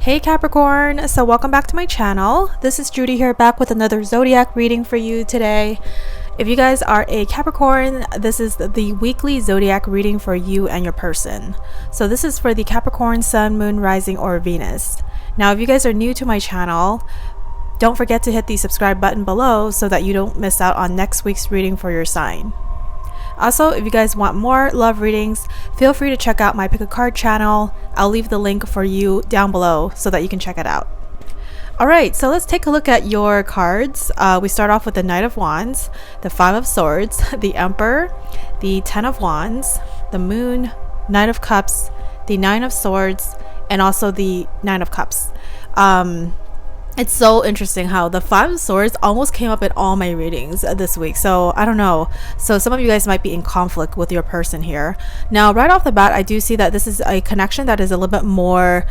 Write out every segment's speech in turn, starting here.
Hey Capricorn, so welcome back to my channel. This is Judy here, back with another zodiac reading for you today. If you guys are a Capricorn, this is the weekly zodiac reading for you and your person. So this is for the Capricorn, Sun, Moon, Rising, or Venus. Now if you guys are new to my channel, don't forget to hit the subscribe button below so that you don't miss out on next week's reading for your sign. Also, if you guys want more love readings, feel free to check out my Pick a Card channel. I'll leave the link for you down below so that you can check it out. Alright, so let's take a look at your cards. We start off with the Knight of Wands, the Five of Swords, the Emperor, the Ten of Wands, the Moon, Knight of Cups, the Nine of Swords, and also the Nine of Cups. It's so interesting how the Five of Swords almost came up in all my readings this week. So I don't know. So some of you guys might be in conflict with your person here. Now, right off the bat, I do see that this is a connection that is a little bit more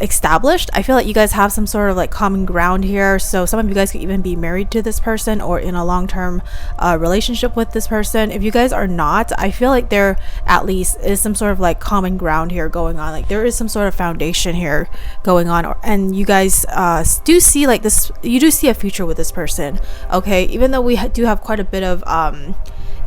established. I feel like you guys have some sort of like common ground here. So some of you guys could even be married to this person or in a long-term relationship with this person. If you guys are not, I feel like there at least is some sort of like common ground here going on. Like there is some sort of foundation here going on, and you guys do see like this, you do see a future with this person. Okay, even though we do have quite a bit of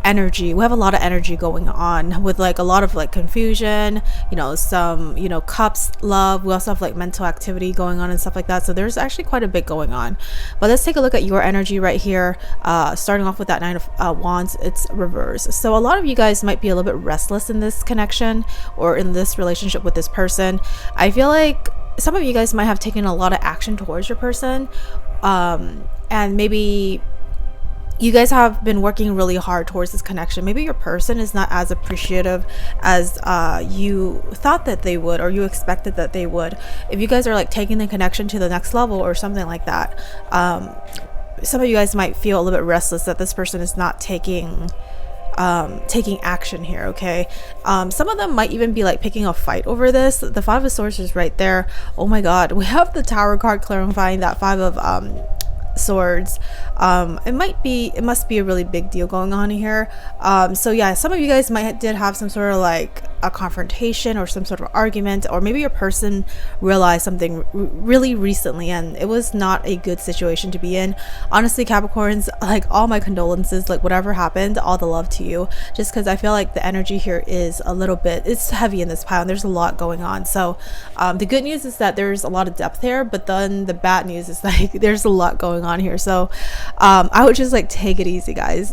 energy, we have a lot of energy going on with like a lot of like confusion, you know, some, you know, cups, love. We also have like mental activity going on and stuff like that. So there's actually quite a bit going on. But let's take a look at your energy right here, starting off with that Nine of Wands. It's reverse. So a lot of you guys might be a little bit restless in this connection or in this relationship with this person. I feel like some of you guys might have taken a lot of action towards your person, and maybe you guys have been working really hard towards this connection. Maybe your person is not as appreciative as you thought that they would, or you expected that they would. If you guys are like taking the connection to the next level or something like that, some of you guys might feel a little bit restless that this person is not taking action here. Okay, some of them might even be like picking a fight over this. The Five of Swords is right there. Oh my god, we have the Tower card clarifying that Five of Swords. It must be a really big deal going on here. So yeah, some of you guys did have some sort of like a confrontation or some sort of argument, or maybe your person realized something really recently and it was not a good situation to be in. Honestly, Capricorns, like all my condolences, like whatever happened, all the love to you, just because I feel like the energy here is a little bit, it's heavy in this pile and there's a lot going on. So the good news is that there's a lot of depth here, but then the bad news is like there's a lot going on here. So I would just like take it easy, guys.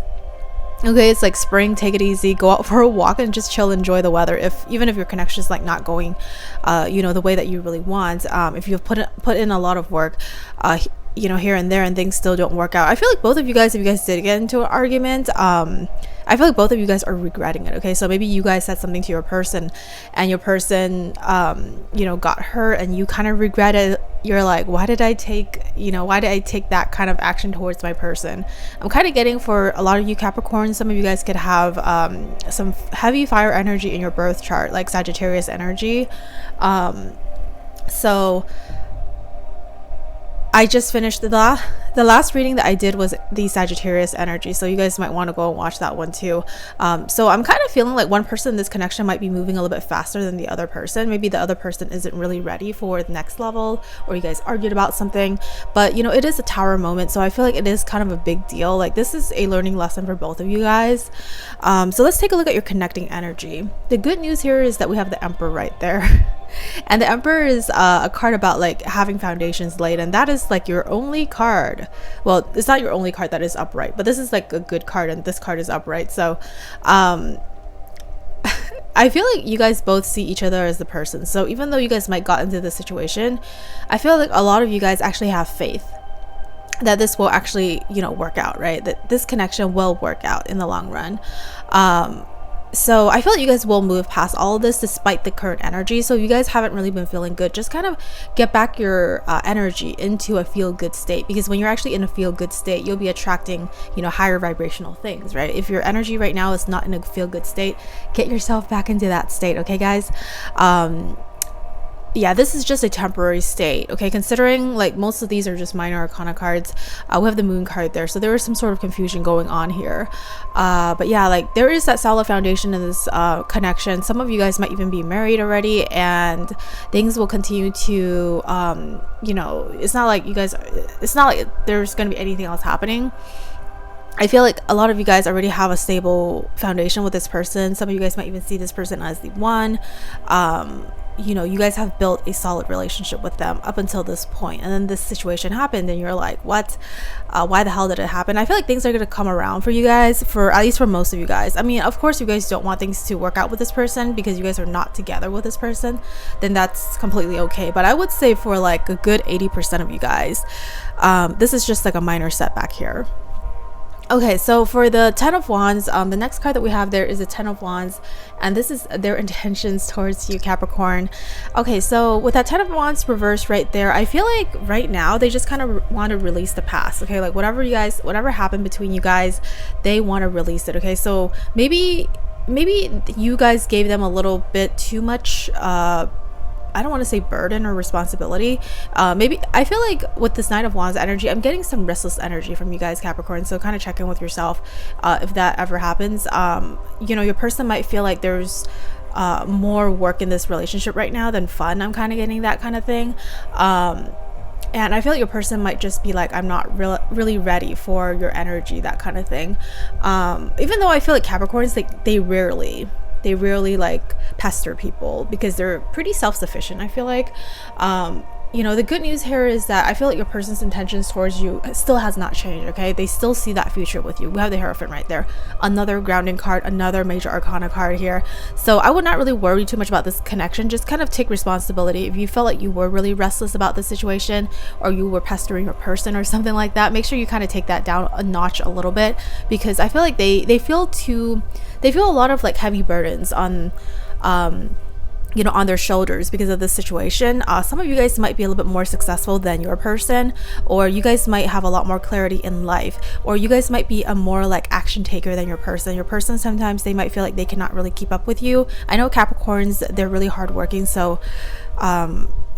Okay, it's like spring, take it easy, go out for a walk and just chill, enjoy the weather. Even if your connection is like not going you know, the way that you really want, if you've put in a lot of work you know, here and there, and things still don't work out, I feel like both of you guys, if you guys did get into an argument, I feel like both of you guys are regretting it. Okay, so maybe you guys said something to your person and your person you know, got hurt and you kind of regret it. You're like, why did I take that kind of action towards my person? I'm kind of getting, for a lot of you Capricorns, some of you guys could have some heavy fire energy in your birth chart, like Sagittarius energy. So I just finished the last reading that I did was the Sagittarius energy, so you guys might want to go and watch that one too. So I'm kind of feeling like one person in this connection might be moving a little bit faster than the other person. Maybe the other person isn't really ready for the next level, or you guys argued about something, but you know, it is a Tower moment, so I feel like it is kind of a big deal. Like this is a learning lesson for both of you guys. So let's take a look at your connecting energy. The good news here is that we have the Emperor right there. And the Emperor is a card about like having foundations laid, and that is like your only card. Well, it's not your only card that is upright, but this is like a good card, and this card is upright. So I feel like you guys both see each other as the person. So even though you guys might got into this situation, I feel like a lot of you guys actually have faith that this will actually, you know, work out, right? That this connection will work out in the long run. So I feel like you guys will move past all of this despite the current energy. So if you guys haven't really been feeling good, just kind of get back your energy into a feel-good state, because when you're actually in a feel-good state, you'll be attracting, you know, higher vibrational things, right? If your energy right now is not in a feel-good state, get yourself back into that state. Okay, guys. yeah, this is just a temporary state, okay? Considering like most of these are just minor arcana cards, we have the moon card there, so there is some sort of confusion going on here. But yeah, like there is that solid foundation in this connection. Some of you guys might even be married already, and things will continue to, you know, it's not like there's gonna be anything else happening. I feel like a lot of you guys already have a stable foundation with this person. Some of you guys might even see this person as the one. You know, you guys have built a solid relationship with them up until this point, and then this situation happened and you're like, what? Why the hell did it happen? I feel like things are going to come around for you guys, for at least for most of you guys. I mean, of course you guys don't want things to work out with this person because you guys are not together with this person, then that's completely okay. But I would say for like a good 80% of you guys, this is just like a minor setback here. Okay, so for the 10 of Wands, the next card that we have there is a 10 of Wands, and this is their intentions towards you, Capricorn. Okay, so with that 10 of Wands reversed right there, I feel like right now they just kind of want to release the past, okay? Like whatever happened between you guys, they want to release it, okay? So maybe you guys gave them a little bit too much I don't want to say burden or responsibility. Maybe I feel like with this Knight of Wands energy, I'm getting some restless energy from you guys, Capricorn. So kind of check in with yourself if that ever happens. You know, your person might feel like there's more work in this relationship right now than fun. I'm kind of getting that kind of thing. And I feel like your person might just be like, I'm not really ready for your energy, that kind of thing. Even though I feel like Capricorns, they rarely like pester people because they're pretty self-sufficient, I feel like. You know, the good news here is that I feel like your person's intentions towards you still has not changed, okay? They still see that future with you. We have the Hierophant right there, another grounding card, another major arcana card here. So I would not really worry too much about this connection. Just kind of take responsibility. If you felt like you were really restless about the situation, or you were pestering your person or something like that, make sure you kind of take that down a notch a little bit, because I feel like they feel a lot of like heavy burdens on you know, on their shoulders because of this situation. Some of you guys might be a little bit more successful than your person, or you guys might have a lot more clarity in life, or you guys might be a more like action taker than your person. Your person, sometimes they might feel like they cannot really keep up with you. I know Capricorns, they're really hardworking, so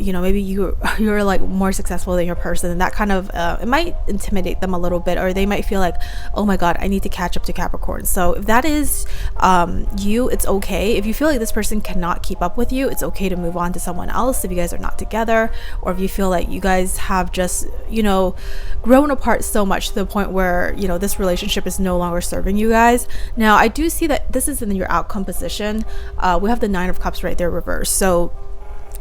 you know, maybe you're like more successful than your person, and that kind of it might intimidate them a little bit, or they might feel like, oh my god, I need to catch up to Capricorn. So if that is you, it's okay. If you feel like this person cannot keep up with you, it's okay to move on to someone else if you guys are not together, or if you feel like you guys have just, you know, grown apart so much to the point where, you know, this relationship is no longer serving you guys. Now I do see that this is in your outcome position. We have the 9 of Cups right there reversed, so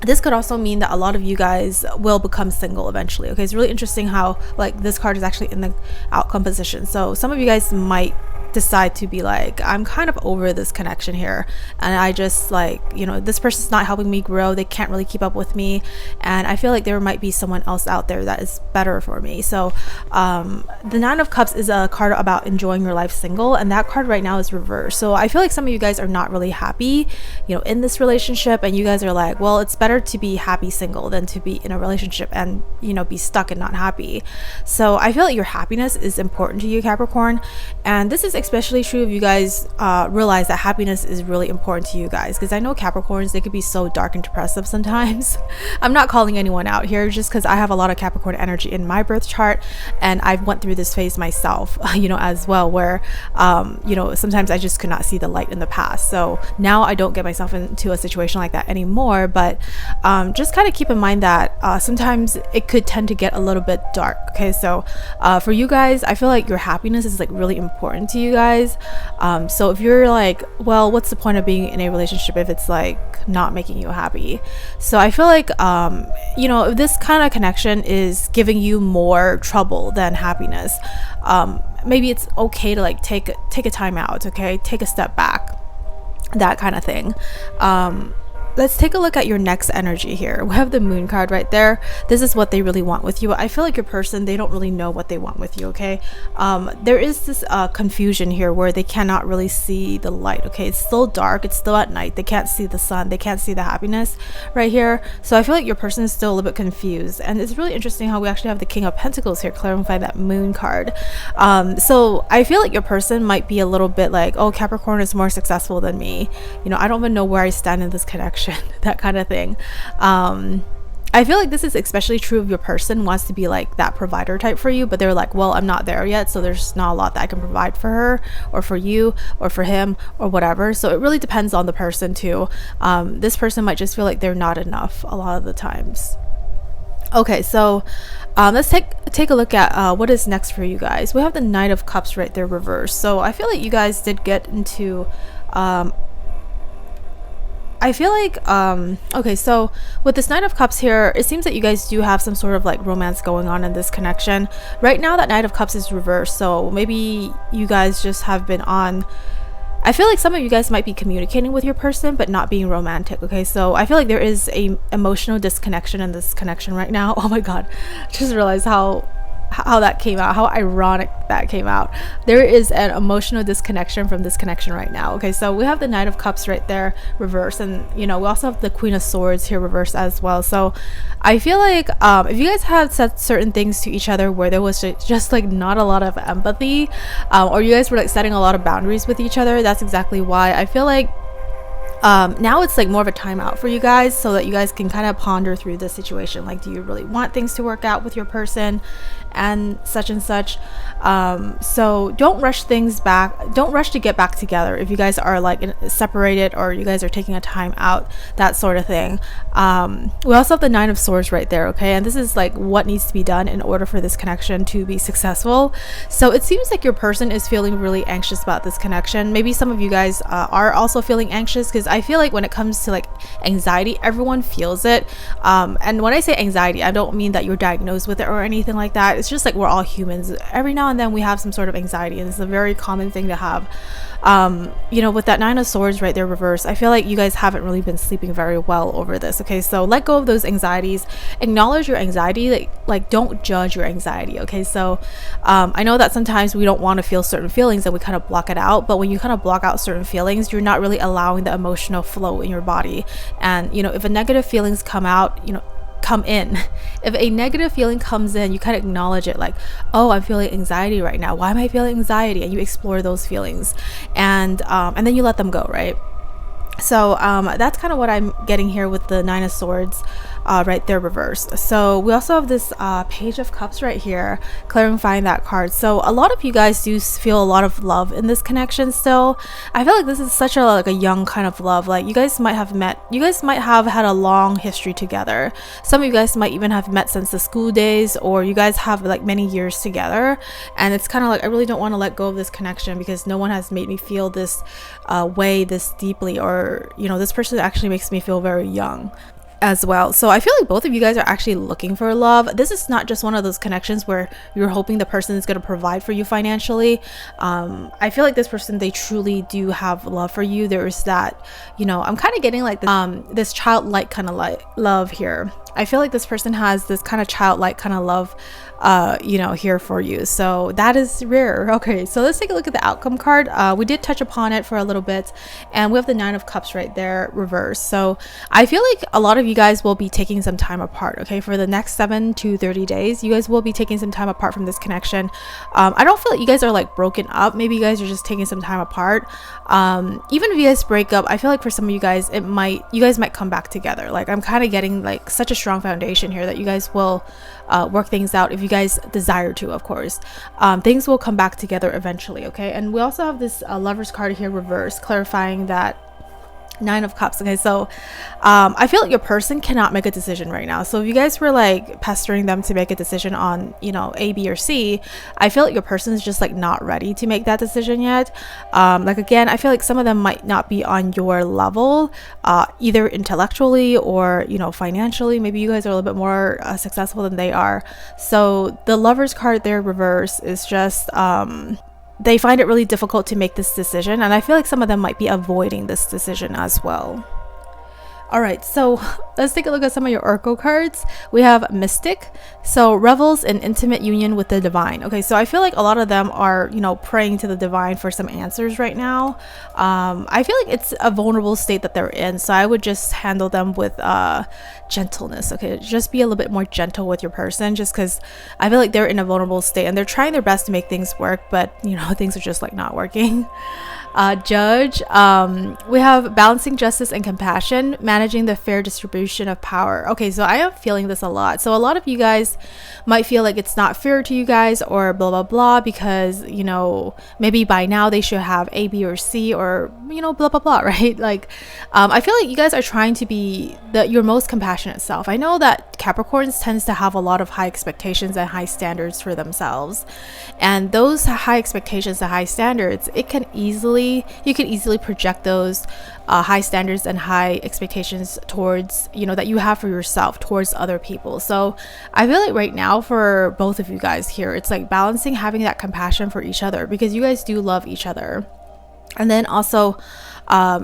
this could also mean that a lot of you guys will become single eventually. Okay, it's really interesting how like this card is actually in the outcome position. So some of you guys might decide to be like, I'm kind of over this connection here, and I just like, you know, this person's not helping me grow, they can't really keep up with me, and I feel like there might be someone else out there that is better for me. So the 9 of Cups is a card about enjoying your life single, and that card right now is reversed. So I feel like some of you guys are not really happy, you know, in this relationship, and you guys are like, well, it's better to be happy single than to be in a relationship and, you know, be stuck and not happy. So I feel like your happiness is important to you, Capricorn, and this is especially true if you guys realize that happiness is really important to you guys, because I know Capricorns, they could be so dark and depressive sometimes. I'm not calling anyone out here, just because I have a lot of Capricorn energy in my birth chart, and I've went through this phase myself, you know, as well, where you know, sometimes I just could not see the light in the past. So now I don't get myself into a situation like that anymore, but just kind of keep in mind that sometimes it could tend to get a little bit dark. Okay, so for you guys, I feel like your happiness is like really important to you guys. So if you're like, well, what's the point of being in a relationship if it's like not making you happy? So I feel like you know, if this kind of connection is giving you more trouble than happiness, maybe it's okay to like take a time out, okay, take a step back, that kind of thing. Let's take a look at your next energy here. We have the Moon card right there. This is what they really want with you. I feel like your person, they don't really know what they want with you, okay? There is this confusion here where they cannot really see the light, okay? It's still dark, it's still at night, they can't see the sun, they can't see the happiness right here. So I feel like your person is still a little bit confused, and it's really interesting how we actually have the King of Pentacles here clarify that Moon card. So I feel like your person might be a little bit like, oh, Capricorn is more successful than me, you know, I don't even know where I stand in this connection. connection, that kind of thing. I feel like this is especially true if your person wants to be like that provider type for you, but they're like, well, I'm not there yet, so there's not a lot that I can provide for her or for you or for him or whatever. So it really depends on the person too. This person might just feel like they're not enough a lot of the times. Okay, so let's take a look at what is next for you guys. We have the Knight of Cups right there reversed. So I feel like you guys did get into I feel like okay, so with this Knight of Cups here, it seems that you guys do have some sort of like romance going on in this connection right now. That Knight of Cups is reversed, so maybe you guys just have been on, I feel like some of you guys might be communicating with your person but not being romantic. Okay, so I feel like there is a emotional disconnection in this connection right now. Oh my god, just realized how that came out, how ironic that came out. There is an emotional disconnection from this connection right now. Okay, so we have the Knight of Cups right there reversed, and you know, we also have the Queen of Swords here reversed as well. So I feel like if you guys had said certain things to each other where there was just like not a lot of empathy, or you guys were like setting a lot of boundaries with each other, that's exactly why I feel like now it's like more of a timeout for you guys, so that you guys can kind of ponder through the situation. Like, do you really want things to work out with your person and such? So don't rush things back, don't rush to get back together if you guys are like separated or you guys are taking a time out, that sort of thing. We also have the Nine of Swords right there. Okay, and this is like what needs to be done in order for this connection to be successful. So it seems like your person is feeling really anxious about this connection. Maybe some of you guys are also feeling anxious, because I feel like when it comes to like anxiety, everyone feels it. And when I say anxiety, I don't mean that you're diagnosed with it or anything like that. It's just like we're all humans. Every now and then we have some sort of anxiety, and it's a very common thing to have. You know, with that Nine of Swords right there reversed, I feel like you guys haven't really been sleeping very well over this. Okay, so let go of those anxieties, acknowledge your anxiety, like don't judge your anxiety. Okay, so I know that sometimes we don't want to feel certain feelings and we kind of block it out, but when you kind of block out certain feelings, you're not really allowing the emotional flow in your body. And you know, if a negative feelings come in, if a negative feeling comes in, you kind of acknowledge it, like, oh, I'm feeling anxiety right now, why am I feeling anxiety? And you explore those feelings, and then you let them go, right? So that's kind of what I'm getting here with the Nine of Swords right there reversed. So we also have this Page of Cups right here, clarifying that card. So a lot of you guys do feel a lot of love in this connection still. I feel like this is such a young kind of love. Like you guys might have had a long history together. Some of you guys might even have met since the school days, or you guys have like many years together, and it's kind of like, I really don't want to let go of this connection because no one has made me feel this way this deeply, or you know, this person actually makes me feel very young as well. So I feel like both of you guys are actually looking for love. This is not just one of those connections where you're hoping the person is going to provide for you financially. I feel like this person, they truly do have love for you. There's that, you know, I'm kind of getting like this childlike kind of love here. I feel like this person has this kind of childlike kind of love you know, here for you. So that is rare. Okay, so let's take a look at the outcome card. We did touch upon it for a little bit, and we have the Nine of Cups right there reversed. So I feel like a lot of you guys will be taking some time apart. Okay, for the next 7 to 30 days, you guys will be taking some time apart from this connection. I don't feel like you guys are like broken up. Maybe you guys are just taking some time apart. Even if you guys break up, I feel like for some of you guys, you guys might come back together. Like I'm kind of getting like such a strong foundation here that you guys will work things out if you guys desire to, of course. Things will come back together eventually. Okay, and we also have this Lover's card here reversed, clarifying that Nine of Cups. Okay, so I feel like your person cannot make a decision right now. So if you guys were like pestering them to make a decision on, you know, A, B, or C, I feel like your person is just like not ready to make that decision yet. Like again, I feel like some of them might not be on your level, either intellectually or, you know, financially. Maybe you guys are a little bit more successful than they are. So the Lover's card there reverse is just they find it really difficult to make this decision, and I feel like some of them might be avoiding this decision as well. All right, so let's take a look at some of your oracle cards. We have Mystic, so revels in intimate union with the divine. Okay, so I feel like a lot of them are, you know, praying to the divine for some answers right now. I feel like it's a vulnerable state that they're in, so I would just handle them with gentleness. Okay, just be a little bit more gentle with your person, just because I feel like they're in a vulnerable state and they're trying their best to make things work, but you know, things are just like not working. Judge, we have balancing justice and compassion, managing the fair distribution of power. Okay, so I am feeling this a lot. So a lot of you guys might feel like it's not fair to you guys or blah blah blah, because you know, maybe by now they should have A, B, or C, or you know, blah blah blah, right? Like I feel like you guys are trying to be your most compassionate self. I know that Capricorns tends to have a lot of high expectations and high standards for themselves, and those high expectations and high standards, you can easily project those high standards and high expectations towards, you know, that you have for yourself towards other people. So I feel like right now for both of you guys here, it's like balancing having that compassion for each other, because you guys do love each other, and then also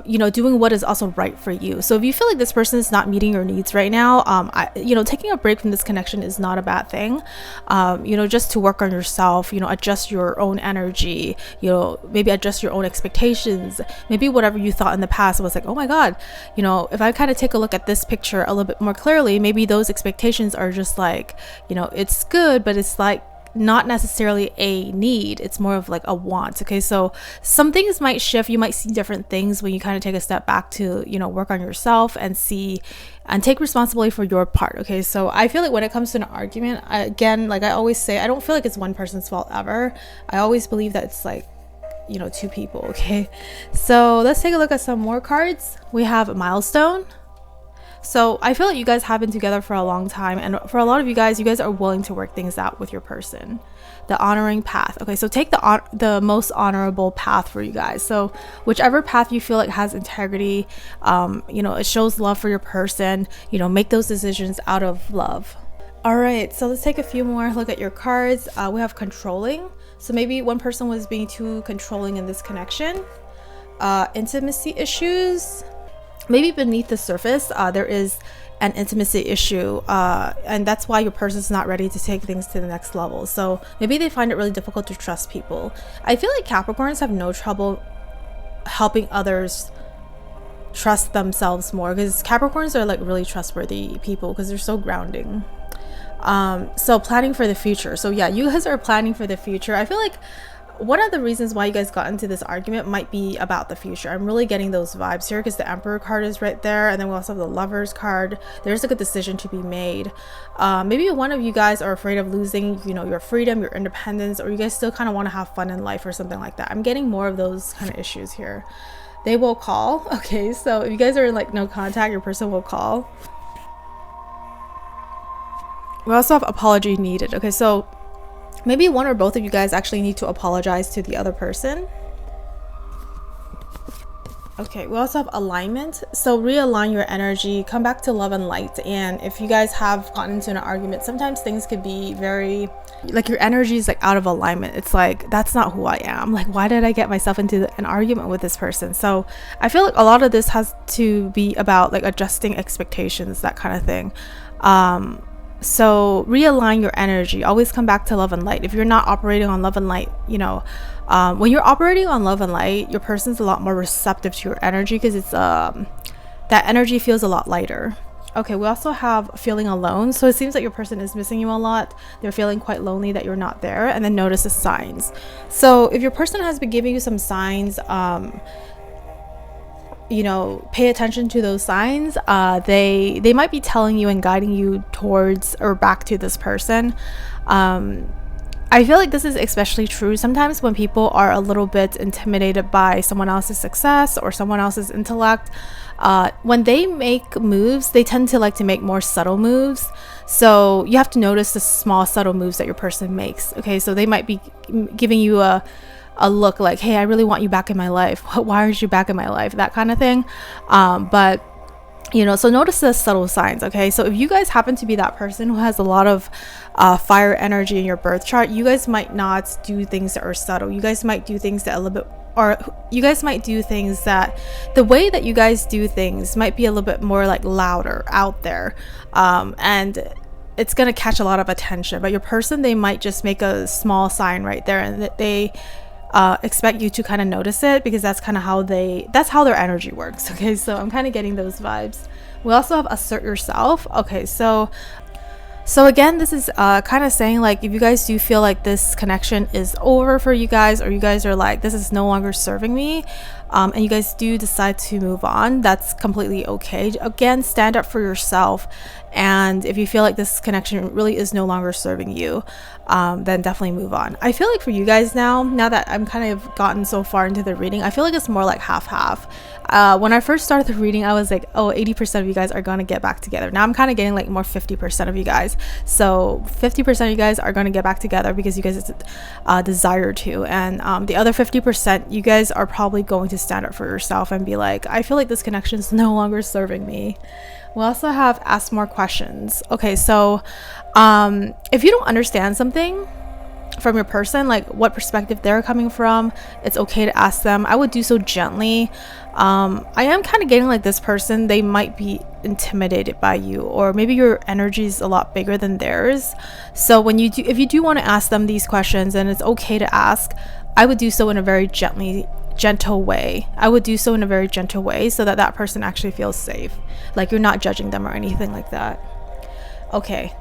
you know, doing what is also right for you. So if you feel like this person is not meeting your needs right now, you know, taking a break from this connection is not a bad thing. You know, just to work on yourself, you know, adjust your own energy, you know, maybe adjust your own expectations. Maybe whatever you thought in the past was like, oh my God, you know, if I kind of take a look at this picture a little bit more clearly, maybe those expectations are just like, you know, it's good, but it's like not necessarily a need, it's more of like a want. Okay, so some things might shift. You might see different things when you kind of take a step back to, you know, work on yourself and see and take responsibility for your part. Okay, so I feel like when it comes to an argument, again, like I always say, I don't feel like it's one person's fault ever. I always believe that it's like, you know, two people. Okay, so let's take a look at some more cards. We have a milestone. So I feel like you guys have been together for a long time, and for a lot of you guys are willing to work things out with your person. The honoring path. Okay, so take the most honorable path for you guys. So whichever path you feel like has integrity, you know, it shows love for your person, you know, make those decisions out of love. All right, so let's take a few more look at your cards. We have controlling. So maybe one person was being too controlling in this connection. Intimacy issues. Maybe beneath the surface, there is an intimacy issue, and that's why your person's not ready to take things to the next level. So maybe they find it really difficult to trust people. I feel like Capricorns have no trouble helping others trust themselves more, because Capricorns are like really trustworthy people because they're so grounding. So planning for the future. So yeah, you guys are planning for the future. I feel like one of the reasons why you guys got into this argument might be about the future. I'm really getting those vibes here because the Emperor card is right there, and then we also have the Lovers card. There's like a decision to be made. Maybe one of you guys are afraid of losing, you know, your freedom, your independence, or you guys still kind of want to have fun in life or something like that. I'm getting more of those kind of issues here. They will call. Okay, so if you guys are in like no contact, your person will call. We also have apology needed. Okay, so maybe one or both of you guys actually need to apologize to the other person. Okay, we also have alignment. So realign your energy, come back to love and light. And if you guys have gotten into an argument, sometimes things could be very, like your energy is like out of alignment. It's like, that's not who I am. Like, why did I get myself into an argument with this person? So I feel like a lot of this has to be about like adjusting expectations, that kind of thing. So realign your energy, always come back to love and light. If you're not operating on love and light, you know, when you're operating on love and light, your person's a lot more receptive to your energy, because it's that energy feels a lot lighter. Okay, we also have feeling alone. So it seems that your person is missing you a lot. They're feeling quite lonely that you're not there. And then notice the signs. So if your person has been giving you some signs, you know, pay attention to those signs. They might be telling you and guiding you towards or back to this person. I feel like this is especially true sometimes when people are a little bit intimidated by someone else's success or someone else's intellect. When they make moves, they tend to like to make more subtle moves. So you have to notice the small subtle moves that your person makes. Okay, so they might be giving you a look like, hey, I really want you back in my life. Why aren't you back in my life? That kind of thing. But you know, so notice the subtle signs. Okay, so if you guys happen to be that person who has a lot of fire energy in your birth chart, you guys might not do things that are subtle. You guys might do things that a little bit, or you guys might do things that the way that you guys do things might be a little bit more like louder out there, and it's going to catch a lot of attention. But your person, they might just make a small sign right there, and that they expect you to kind of notice it, because that's kind of how that's how their energy works. Okay, so I'm kind of getting those vibes. We also have assert yourself. Okay, so again, this is kind of saying like, if you guys do feel like this connection is over for you guys, or you guys are like, this is no longer serving me, and you guys do decide to move on, that's completely okay. Again, stand up for yourself, and if you feel like this connection really is no longer serving you, then definitely move on. I feel like for you guys now that I'm kind of gotten so far into the reading, I feel like it's more like half-half. When I first started the reading, I was like, oh, 80% of you guys are going to get back together. Now I'm kind of getting like more 50% of you guys. So 50% of you guys are going to get back together because you guys desire to. And the other 50%, you guys are probably going to stand up for yourself and be like, I feel like this connection is no longer serving me. We also have ask more questions. Okay, so if you don't understand something from your person, like what perspective they're coming from, it's okay to ask them. I would do so gently. I am kind of getting like this person, they might be intimidated by you, or maybe your energy is a lot bigger than theirs. So when you do, if you do want to ask them these questions, and it's okay to ask, I would do so in a very gentle way. I would do so in a very gentle way so that that person actually feels safe, like you're not judging them or anything like that. Okay,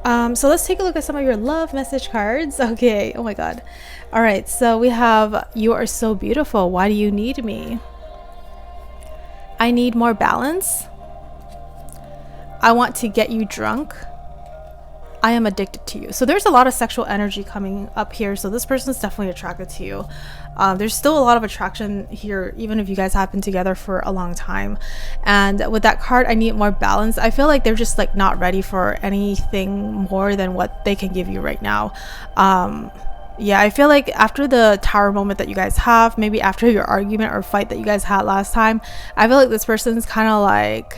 so let's take a look at some of your love message cards. Okay, oh my god. All right, so we have, you are so beautiful, why do you need me? I need more balance. I want to get you drunk. I am addicted to you. So there's a lot of sexual energy coming up here, so this person is definitely attracted to you. There's still a lot of attraction here, even if you guys have been together for a long time. And with that card, I need more balance. I feel like they're just like not ready for anything more than what they can give you right now. Yeah, I feel like after the tower moment that you guys have, maybe after your argument or fight that you guys had last time, I feel like this person's kind of like,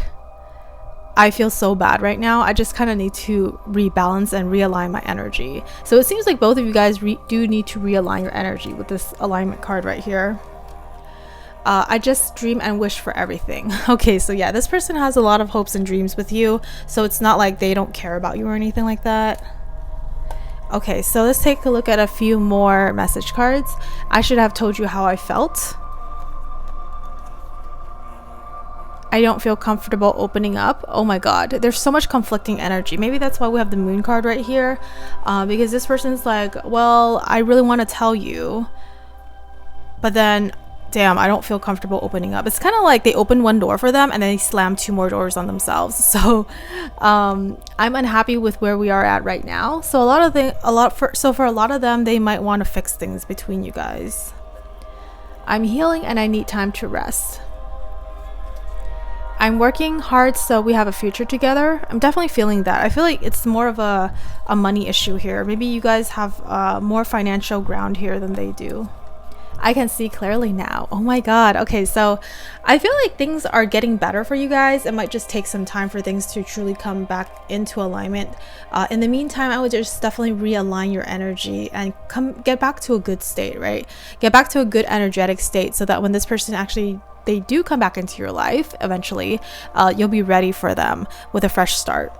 I feel so bad right now. I just kind of need to rebalance and realign my energy. So it seems like both of you guys do need to realign your energy with this alignment card right here. I just dream and wish for everything. Okay, so yeah, this person has a lot of hopes and dreams with you. So it's not like they don't care about you or anything like that. Okay, so let's take a look at a few more message cards. I should have told you how I felt. I don't feel comfortable opening up. Oh my god, there's so much conflicting energy. Maybe that's why we have the moon card right here, because this person's like, well, I really want to tell you, but then damn, I don't feel comfortable opening up. It's kind of like they open one door for them and then they slam two more doors on themselves. So I'm unhappy with where we are at right now. So for a lot of them, they might want to fix things between you guys. I'm healing and I need time to rest. I'm working hard so we have a future together. I'm definitely feeling that. I feel like it's more of a money issue here. Maybe you guys have more financial ground here than they do. I can see clearly now. Oh my god. Okay, so I feel like things are getting better for you guys. It might just take some time for things to truly come back into alignment. In the meantime, I would just definitely realign your energy and get back to a good state, right? Get back to a good energetic state so that when this person actually they do come back into your life eventually, you'll be ready for them with a fresh start.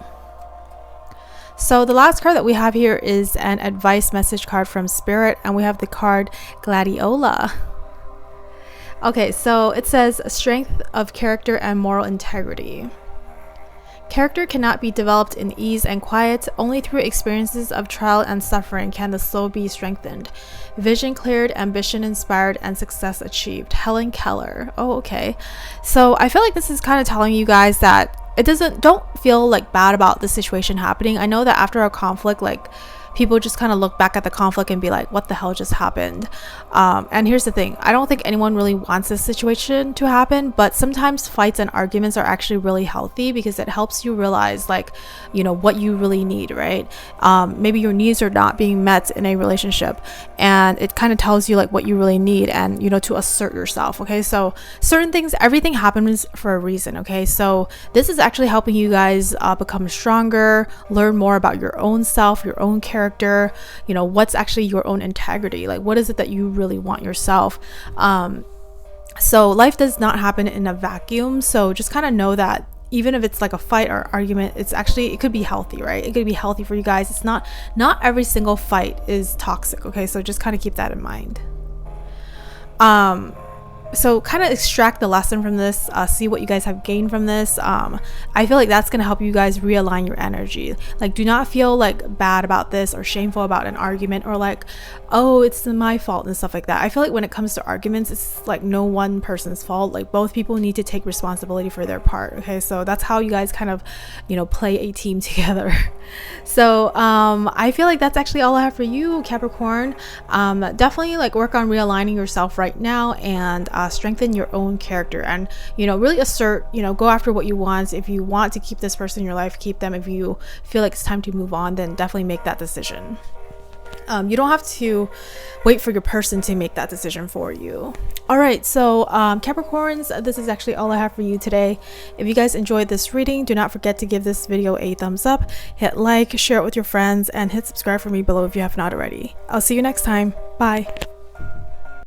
So the last card that we have here is an advice message card from Spirit, and we have the card Gladiola. Okay, so it says strength of character and moral integrity. Character cannot be developed in ease and quiet. Only through experiences of trial and suffering can the soul be strengthened. Vision cleared, ambition inspired, and success achieved. Helen Keller. Oh, okay. So I feel like this is kind of telling you guys that don't feel like bad about the situation happening. I know that after a conflict, like people just kind of look back at the conflict and be like, what the hell just happened? And here's the thing, I don't think anyone really wants this situation to happen, but sometimes fights and arguments are actually really healthy because it helps you realize, like, you know, what you really need, right? Maybe your needs are not being met in a relationship, and it kind of tells you like what you really need, and you know, to assert yourself. Okay, so certain things, everything happens for a reason. Okay, so this is actually helping you guys become stronger, learn more about your own self, your own character, you know, what's actually your own integrity, like what is it that you really want yourself. So life does not happen in a vacuum, so just kind of know that even if it's like a fight or argument, it could be healthy, right? It could be healthy for you guys. It's not every single fight is toxic. Okay, so just kind of keep that in mind. So kind of extract the lesson from this, see what you guys have gained from this. I feel like that's going to help you guys realign your energy. Like, do not feel like bad about this or shameful about an argument, or like, oh, it's my fault and stuff like that. I feel like when it comes to arguments, it's like no one person's fault. Like, both people need to take responsibility for their part. Okay, so that's how you guys kind of, you know, play a team together. So I feel like that's actually all I have for you, Capricorn. Definitely like work on realigning yourself right now, and strengthen your own character, and, you know, really assert, you know, go after what you want. If you want to keep this person in your life, keep them. If you feel like it's time to move on, then definitely make that decision. You don't have to wait for your person to make that decision for you. All right, so Capricorns, this is actually all I have for you today. If you guys enjoyed this reading, do not forget to give this video a thumbs up, hit like, share it with your friends, and hit subscribe for me below if you have not already. I'll see you next time. Bye.